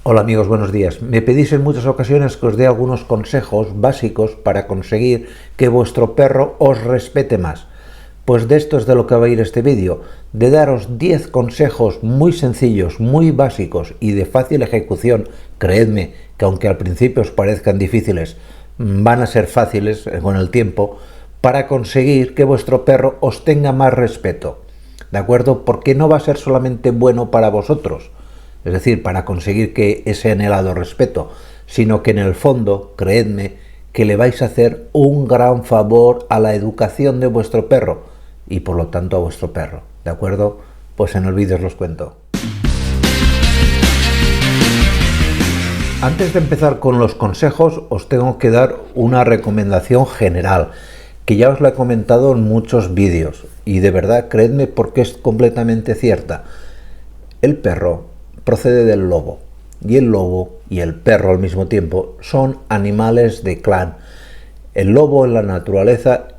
Hola amigos, buenos días. Me pedís en muchas ocasiones que os dé algunos consejos básicos para conseguir que vuestro perro os respete más. Pues de esto es de lo que va a ir este vídeo, de daros 10 consejos muy sencillos, muy básicos y de fácil ejecución. Creedme que aunque al principio os parezcan difíciles, van a ser fáciles con el tiempo, para conseguir que vuestro perro os tenga más respeto. ¿De acuerdo? Porque no va a ser solamente bueno para vosotros, es decir, para conseguir que ese anhelado respeto, sino que en el fondo, creedme, que le vais a hacer un gran favor a la educación de vuestro perro y por lo tanto a vuestro perro. ¿De acuerdo? Pues en el vídeo os los cuento. Antes de empezar con los consejos, os tengo que dar una recomendación general, que ya os la he comentado en muchos vídeos, y de verdad, creedme, porque es completamente cierta. El perro procede del lobo, y el lobo y el perro al mismo tiempo son animales de clan. El lobo en la naturaleza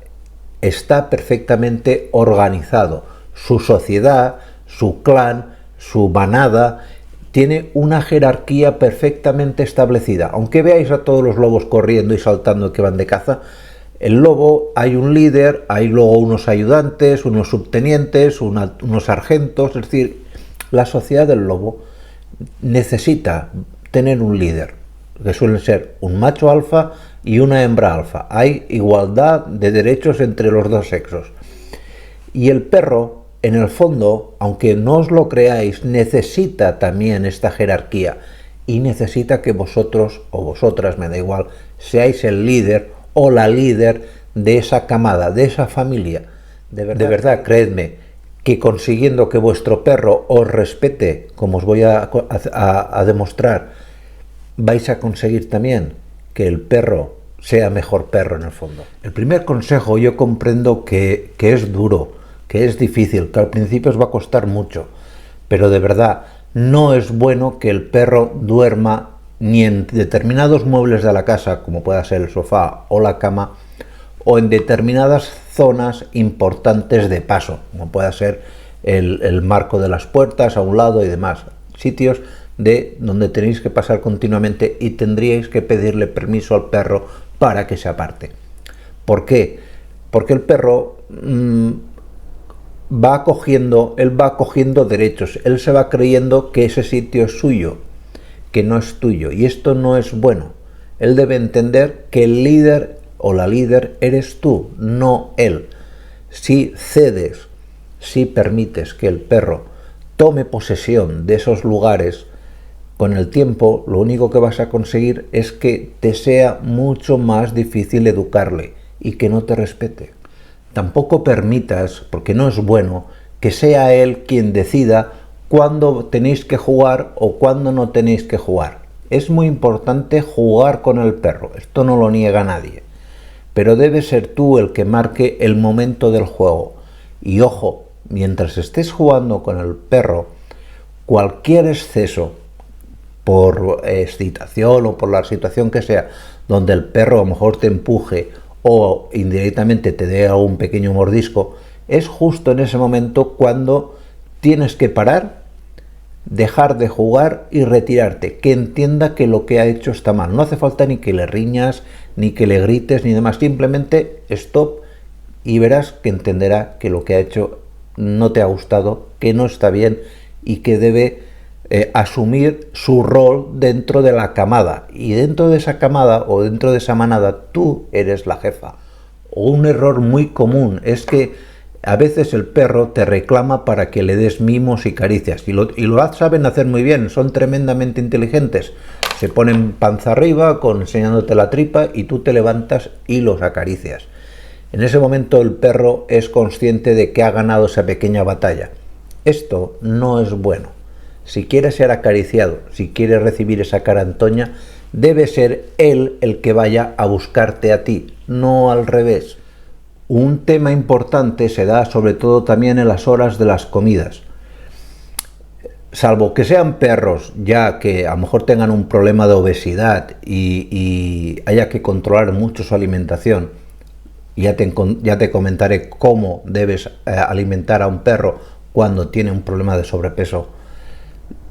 está perfectamente organizado. Su sociedad, su clan, su manada, tiene una jerarquía perfectamente establecida. Aunque veáis a todos los lobos corriendo y saltando que van de caza, el lobo hay un líder, hay luego unos ayudantes, unos subtenientes, unos sargentos. Es decir, la sociedad del lobo necesita tener un líder, que suele ser un macho alfa y una hembra alfa. Hay igualdad de derechos entre los dos sexos. Y el perro, en el fondo, aunque no os lo creáis, necesita también esta jerarquía y necesita que vosotros o vosotras, me da igual, seáis el líder o la líder de esa camada, de esa familia. De verdad, creedme, que consiguiendo que vuestro perro os respete, como os voy a demostrar, vais a conseguir también que el perro sea mejor perro en el fondo. El primer consejo, yo comprendo que es duro, que es difícil, que al principio os va a costar mucho, pero de verdad, no es bueno que el perro duerma ni en determinados muebles de la casa, como pueda ser el sofá o la cama, o en determinadas zonas importantes de paso, como pueda ser el marco de las puertas a un lado y demás, sitios donde tenéis que pasar continuamente y tendríais que pedirle permiso al perro para que se aparte. ¿Por qué? Porque el perro va cogiendo derechos, él se va creyendo que ese sitio es suyo, que no es tuyo, y esto no es bueno. Él debe entender que el líder o la líder eres tú, no él. Si cedes, si permites que el perro tome posesión de esos lugares, con el tiempo lo único que vas a conseguir es que te sea mucho más difícil educarle y que no te respete. Tampoco permitas, porque no es bueno, que sea él quien decida cuándo tenéis que jugar o cuándo no tenéis que jugar. Es muy importante jugar con el perro, esto no lo niega nadie. Pero debe ser tú el que marque el momento del juego. Y ojo, mientras estés jugando con el perro, cualquier exceso por excitación o por la situación que sea, donde el perro a lo mejor te empuje o indirectamente te dé un pequeño mordisco, es justo en ese momento cuando tienes que parar, dejar de jugar y retirarte, que entienda que lo que ha hecho está mal. No hace falta ni que le riñas, ni que le grites, ni demás, simplemente stop y verás que entenderá que lo que ha hecho no te ha gustado, que no está bien y que debe asumir su rol dentro de la camada. Y dentro de esa camada o dentro de esa manada tú eres la jefa. O un error muy común es que a veces el perro te reclama para que le des mimos y caricias, y lo saben hacer muy bien, son tremendamente inteligentes. Se ponen panza arriba, enseñándote la tripa, y tú te levantas y los acaricias. En ese momento el perro es consciente de que ha ganado esa pequeña batalla. Esto no es bueno. Si quiere ser acariciado, si quiere recibir esa carantoña, debe ser él el que vaya a buscarte a ti, no al revés. Un tema importante se da sobre todo también en las horas de las comidas. Salvo que sean perros ya que a lo mejor tengan un problema de obesidad y haya que controlar mucho su alimentación, ya te comentaré cómo debes alimentar a un perro cuando tiene un problema de sobrepeso.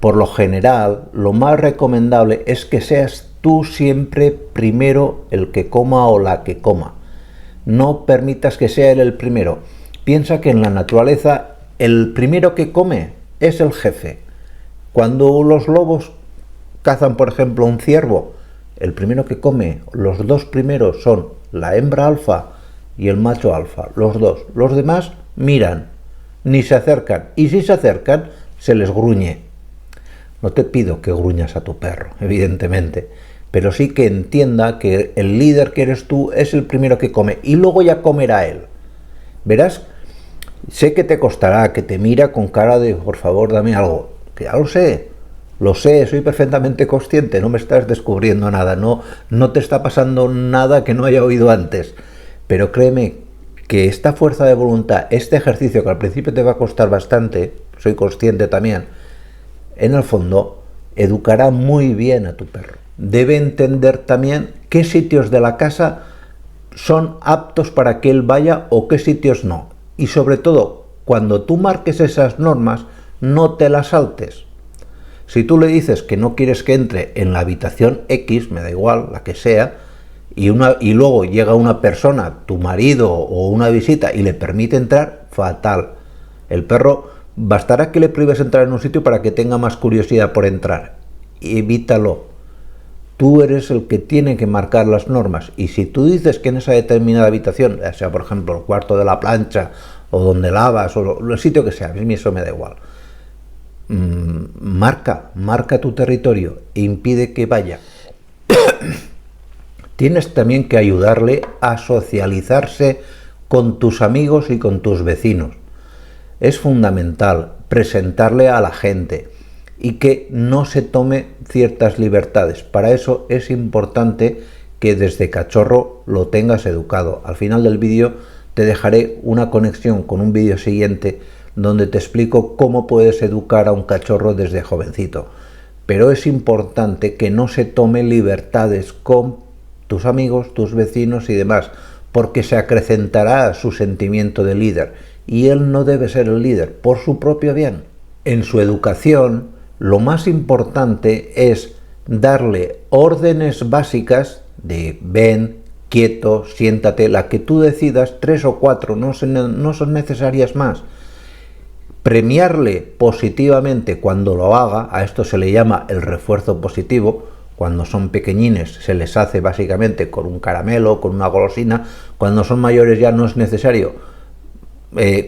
por lo general, lo más recomendable es que seas tú siempre primero el que coma o la que coma. No permitas que sea él el primero. Piensa que en la naturaleza el primero que come es el jefe. Cuando los lobos cazan, por ejemplo, un ciervo, el primero que come, los dos primeros son la hembra alfa y el macho alfa, los dos. Los demás miran, ni se acercan, y si se acercan, se les gruñe. No te pido que gruñas a tu perro, evidentemente, pero sí que entienda que el líder que eres tú es el primero que come, y luego ya comerá él. Verás, sé que te costará, que te mira con cara de por favor dame algo, que ya lo sé, soy perfectamente consciente, no me estás descubriendo nada, no te está pasando nada que no haya oído antes, pero créeme que esta fuerza de voluntad, este ejercicio que al principio te va a costar bastante, soy consciente también, en el fondo educará muy bien a tu perro. Debe entender también qué sitios de la casa son aptos para que él vaya o qué sitios no. Y sobre todo, cuando tú marques esas normas, no te las saltes. Si tú le dices que no quieres que entre en la habitación X, me da igual, la que sea, y luego llega una persona, tu marido o una visita, y le permite entrar, fatal. El perro bastará que le prohíbas entrar en un sitio para que tenga más curiosidad por entrar. Evítalo. Tú eres el que tiene que marcar las normas, y si tú dices que en esa determinada habitación, ya sea por ejemplo el cuarto de la plancha, o donde lavas, o el sitio que sea, a mí eso me da igual, marca tu territorio e impide que vaya. Tienes también que ayudarle a socializarse con tus amigos y con tus vecinos. Es fundamental presentarle a la gente y que no se tome ciertas libertades. Para eso es importante que desde cachorro lo tengas educado. Al final del vídeo te dejaré una conexión con un vídeo siguiente donde te explico cómo puedes educar a un cachorro desde jovencito. Pero es importante que no se tome libertades con tus amigos, tus vecinos y demás, porque se acrecentará su sentimiento de líder, y él no debe ser el líder por su propio bien. En su educación, lo más importante es darle órdenes básicas de ven, quieto, siéntate, la que tú decidas, 3 o 4, no son necesarias más. Premiarle positivamente cuando lo haga, a esto se le llama el refuerzo positivo. Cuando son pequeñines se les hace básicamente con un caramelo, con una golosina. Cuando son mayores ya no es necesario.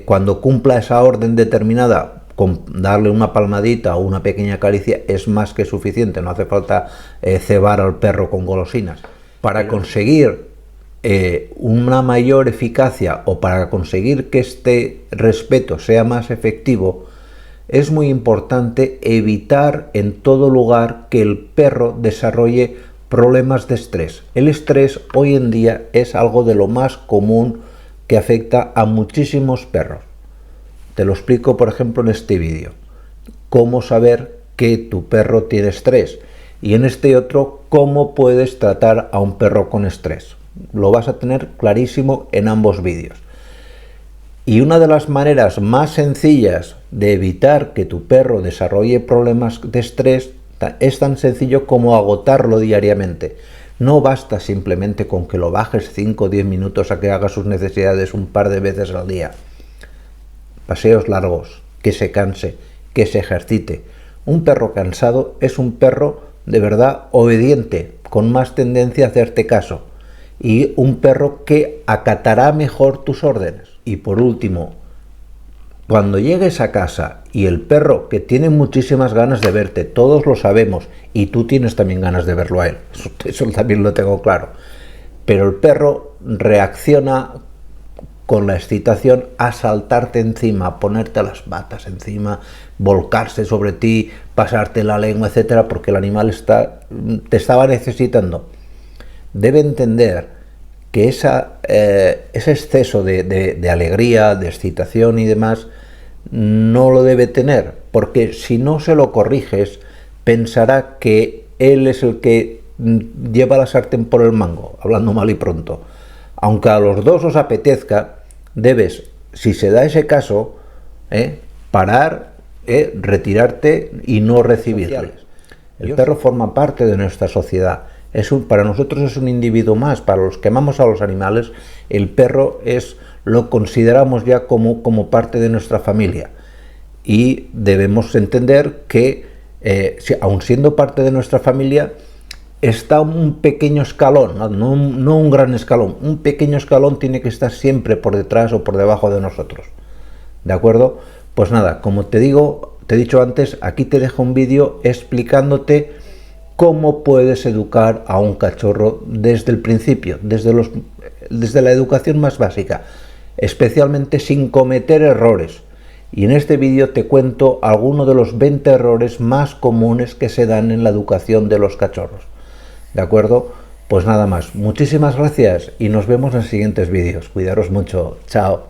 Cuando cumpla esa orden determinada, con darle una palmadita o una pequeña caricia es más que suficiente. No hace falta cebar al perro con golosinas. Para conseguir una mayor eficacia o para conseguir que este respeto sea más efectivo, es muy importante evitar en todo lugar que el perro desarrolle problemas de estrés. El estrés hoy en día es algo de lo más común que afecta a muchísimos perros. Te lo explico, por ejemplo, en este vídeo. Cómo saber que tu perro tiene estrés. Y en este otro, cómo puedes tratar a un perro con estrés. Lo vas a tener clarísimo en ambos vídeos. Y una de las maneras más sencillas de evitar que tu perro desarrolle problemas de estrés es tan sencillo como agotarlo diariamente. No basta simplemente con que lo bajes 5 o 10 minutos a que haga sus necesidades un par de veces al día. Paseos largos, que se canse, que se ejercite. Un perro cansado es un perro de verdad obediente, con más tendencia a hacerte caso. Y un perro que acatará mejor tus órdenes. Y por último, cuando llegues a casa y el perro, que tiene muchísimas ganas de verte, todos lo sabemos, y tú tienes también ganas de verlo a él, eso también lo tengo claro, pero el perro reacciona con la excitación a saltarte encima, a ponerte las patas encima, volcarse sobre ti, pasarte la lengua, etcétera, porque el animal te estaba necesitando. Debe entender que ese exceso de alegría, de excitación y demás, no lo debe tener, porque si no se lo corriges, pensará que él es el que lleva la sartén por el mango, hablando mal y pronto. Aunque a los dos os apetezca, debes, si se da ese caso, parar retirarte y no recibirles. El perro forma parte de nuestra sociedad. Para nosotros es un individuo más. Para los que amamos a los animales, el perro lo consideramos ya como parte de nuestra familia. Y debemos entender que, aun siendo parte de nuestra familia, está un pequeño escalón, no un gran escalón, un pequeño escalón tiene que estar siempre por detrás o por debajo de nosotros. ¿De acuerdo? Pues nada, como te he dicho antes, aquí te dejo un vídeo explicándote cómo puedes educar a un cachorro desde el principio, desde la educación más básica, especialmente sin cometer errores. Y en este vídeo te cuento algunos de los 20 errores más comunes que se dan en la educación de los cachorros. ¿De acuerdo? Pues nada más. Muchísimas gracias y nos vemos en siguientes vídeos. Cuidaros mucho. Chao.